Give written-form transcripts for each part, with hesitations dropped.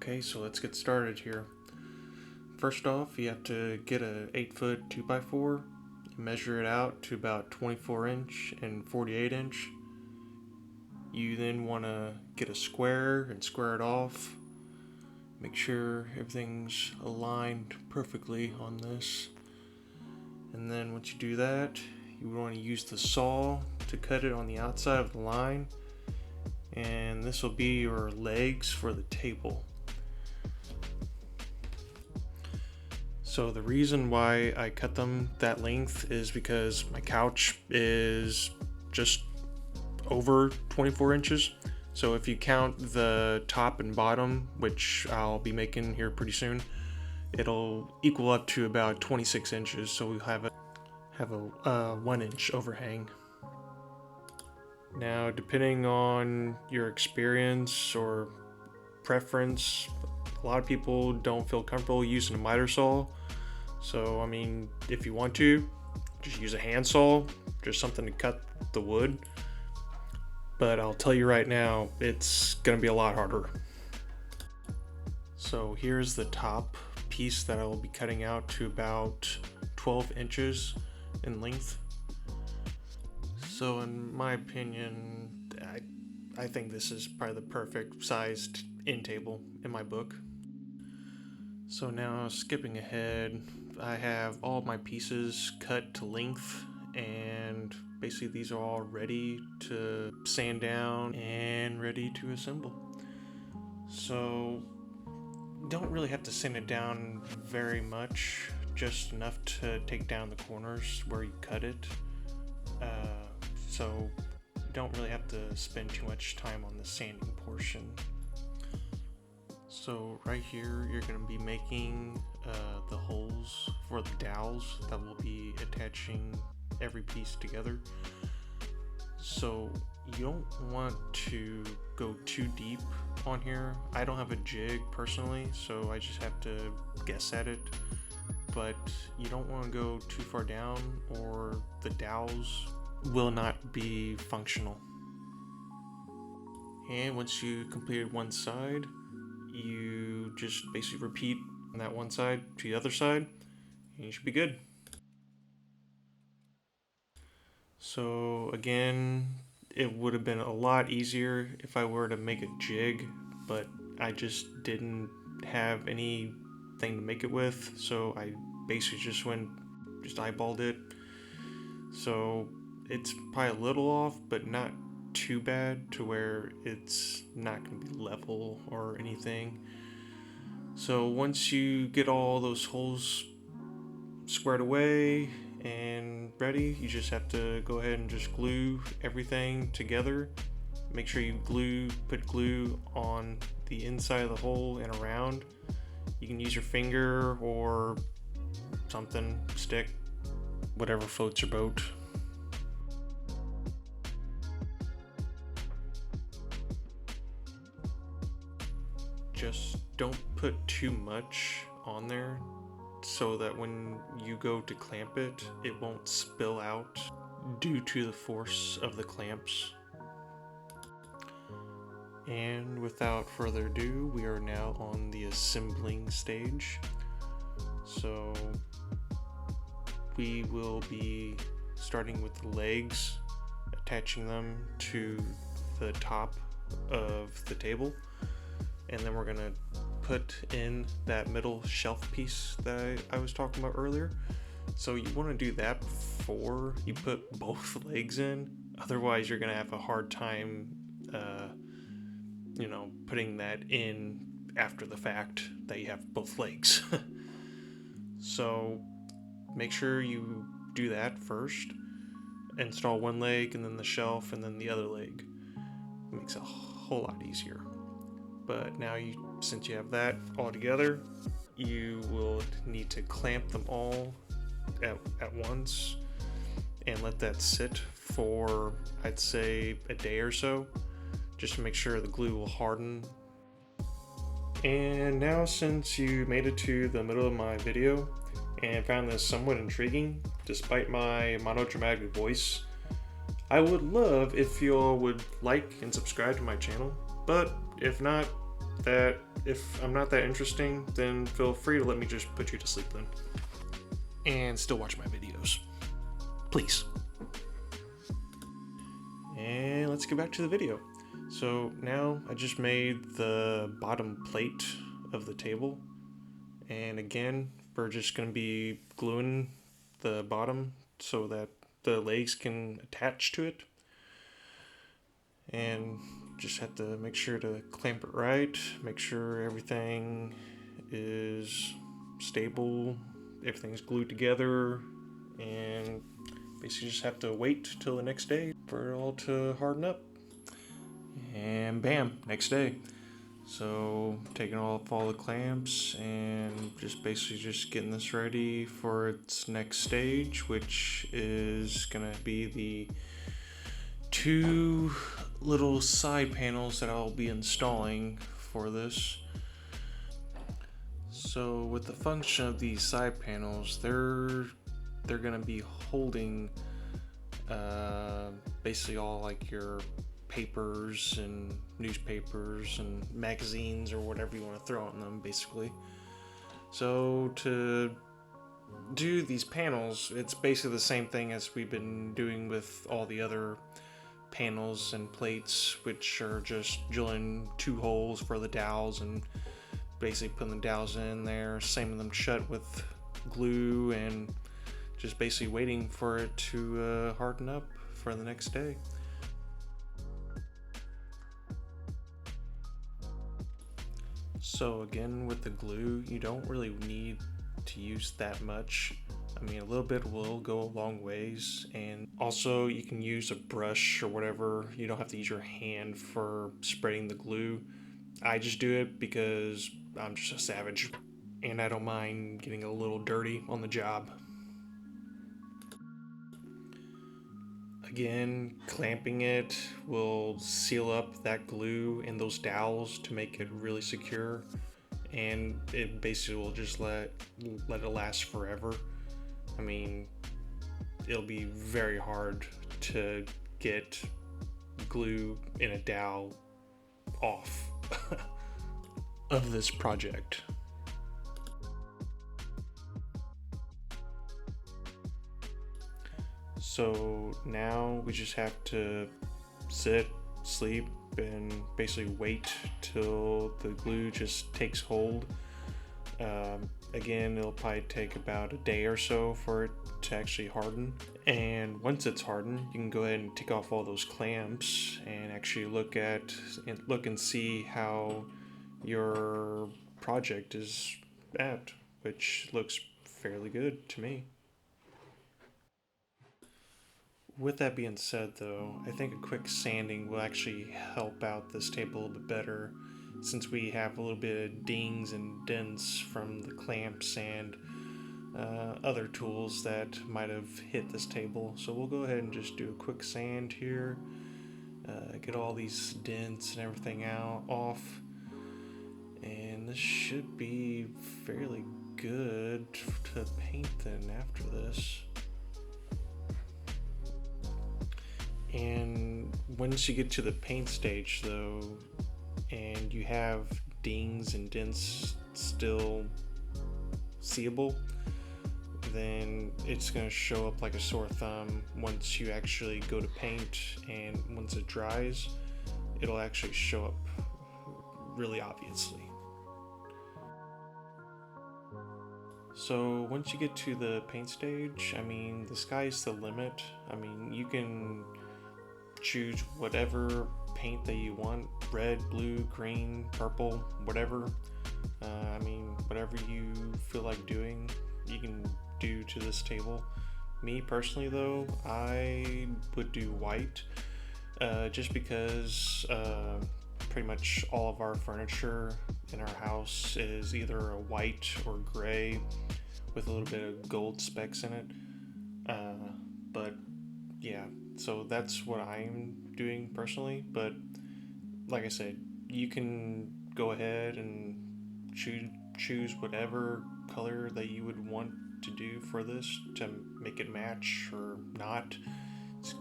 Okay, so let's get started here. First off, you have to get a 8-foot 2x4, measure it out to about 24 inch and 48 inch. You then want to get a square and square it off. Make sure everything's aligned perfectly on this. And then once you do that, you want to use the saw to cut it on the outside of the line. And this will be your legs for the table. So the reason why I cut them that length is because my couch is just over 24 inches. So if you count the top and bottom, which I'll be making here pretty soon, it'll equal up to about 26 inches. So we'll have a 1 inch overhang. Now, depending on your experience or preference, a lot of people don't feel comfortable using a miter saw. So, I mean, if you want to, just use a handsaw, just something to cut the wood. But I'll tell you right now, it's going to be a lot harder. So here's the top piece that I will be cutting out to about 12 inches in length. So in my opinion, I think this is probably the perfect sized end table in my book. So now, skipping ahead, I have all my pieces cut to length, and basically these are all ready to sand down and ready to assemble. So don't really have to sand it down very much, just enough to take down the corners where you cut it. So you don't really have to spend too much time on the sanding portion. So right here, you're going to be making the holes for the dowels that will be attaching every piece together. So you don't want to go too deep on here. I don't have a jig personally, so I just have to guess at it. But you don't want to go too far down, or the dowels will not be functional. And once you completed one side, you just basically repeat on that one side to the other side, and you should be good. So again, it would have been a lot easier if I were to make a jig, but I just didn't have anything to make it with, so I basically just eyeballed it. So it's probably a little off, but not too bad to where it's not going to be level or anything. So once you get all those holes squared away and ready, you just have to go ahead and just glue everything together. Make sure you put glue on the inside of the hole and around. You can use your finger or something, stick, whatever floats your boat. Just don't put too much on there so that when you go to clamp it, it won't spill out due to the force of the clamps. And without further ado, we are now on the assembling stage. So we will be starting with the legs, attaching them to the top of the table. And then we're gonna put in that middle shelf piece that I was talking about earlier. So you wanna do that before you put both legs in. Otherwise, you're gonna have a hard time, putting that in after the fact that you have both legs. So make sure you do that first. Install one leg and then the shelf and then the other leg. It makes it a whole lot easier. But now since you have that all together, you will need to clamp them all at once and let that sit for, I'd say, a day or so, just to make sure the glue will harden. And now, since you made it to the middle of my video and found this somewhat intriguing, despite my monodramatic voice, I would love if you all would like and subscribe to my channel. But if not, that if I'm not that interesting, then feel free to let me just put you to sleep then. And still watch my videos. Please. And let's get back to the video. So now I just made the bottom plate of the table. And again, we're just going to be gluing the bottom so that the legs can attach to it. And just have to make sure to clamp it right, make sure everything is stable, everything's glued together, and basically just have to wait till the next day for it all to harden up. And bam, next day. So taking off all the clamps and just basically just getting this ready for its next stage, which is gonna be the two little side panels that I'll be installing for this. So with the function of these side panels, they're gonna be holding basically all like your papers and newspapers and magazines or whatever you want to throw on them, basically. So to do these panels, it's basically the same thing as we've been doing with all the other panels and plates, which are just drilling 2 holes for the dowels and basically putting the dowels in there, saming them shut with glue, and just basically waiting for it to harden up for the next day. So again, with the glue, you don't really need to use that much. I mean, a little bit will go a long ways, and also you can use a brush or whatever. You don't have to use your hand for spreading the glue. I just do it because I'm just a savage, and I don't mind getting a little dirty on the job. Again, clamping it will seal up that glue in those dowels to make it really secure, and it basically will just let it last forever. I mean, it'll be very hard to get glue in a dowel off of this project. So now we just have to sit, sleep, and basically wait till the glue just takes hold. Again, it'll probably take about a day or so for it to actually harden. And once it's hardened, you can go ahead and take off all those clamps and actually look and see how your project is at, which looks fairly good to me. With that being said, though, I think a quick sanding will actually help out this table a little bit better, since we have a little bit of dings and dents from the clamps and other tools that might have hit this table. So we'll go ahead and just do a quick sand here, get all these dents and everything off, and this should be fairly good to paint then after this. And once you get to the paint stage, though, and you have dings and dents still seeable, then it's going to show up like a sore thumb once you actually go to paint, and once it dries, it'll actually show up really obviously. So once you get to the paint stage, I mean, the sky's the limit. I mean, you can choose whatever paint that you want, red, blue, green, purple, whatever. I mean, whatever you feel like doing, you can do to this table. Me personally, though, I would do white, just because pretty much all of our furniture in our house is either a white or gray with a little bit of gold specks in it. But yeah, so that's what I'm doing personally. But like I said, you can go ahead and choose whatever color that you would want to do for this to make it match or not. It's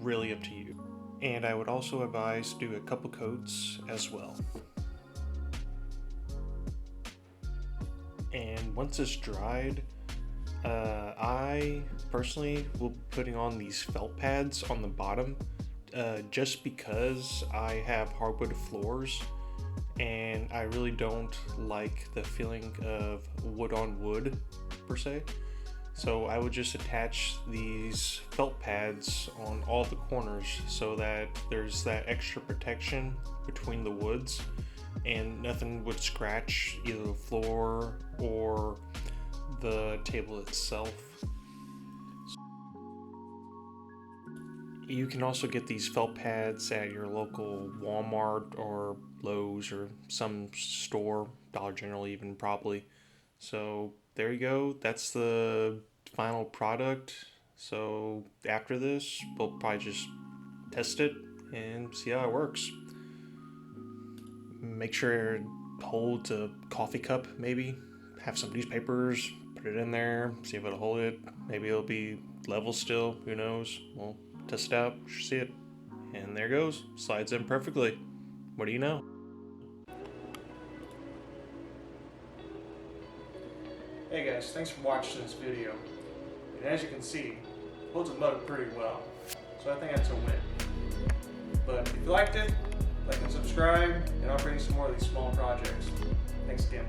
really up to you. And I would also advise do a couple coats as well. And once it's dried, I personally will be putting on these felt pads on the bottom, just because I have hardwood floors and I really don't like the feeling of wood on wood per se. So I would just attach these felt pads on all the corners so that there's that extra protection between the woods and nothing would scratch either the floor or the table itself. You can also get these felt pads at your local Walmart or Lowe's or some store, Dollar General even probably. So there you go. That's the final product. So after this, we'll probably just test it and see how it works. Make sure it holds a coffee cup, maybe. Have some newspapers, put it in there, see if it'll hold it. Maybe it'll be level still, who knows. We'll test it out, see it. And there it goes, slides in perfectly. What do you know? Hey guys, thanks for watching this video. And as you can see, it holds the mug pretty well. So I think that's a win. But if you liked it, like and subscribe, and I'll bring some more of these small projects. Thanks again.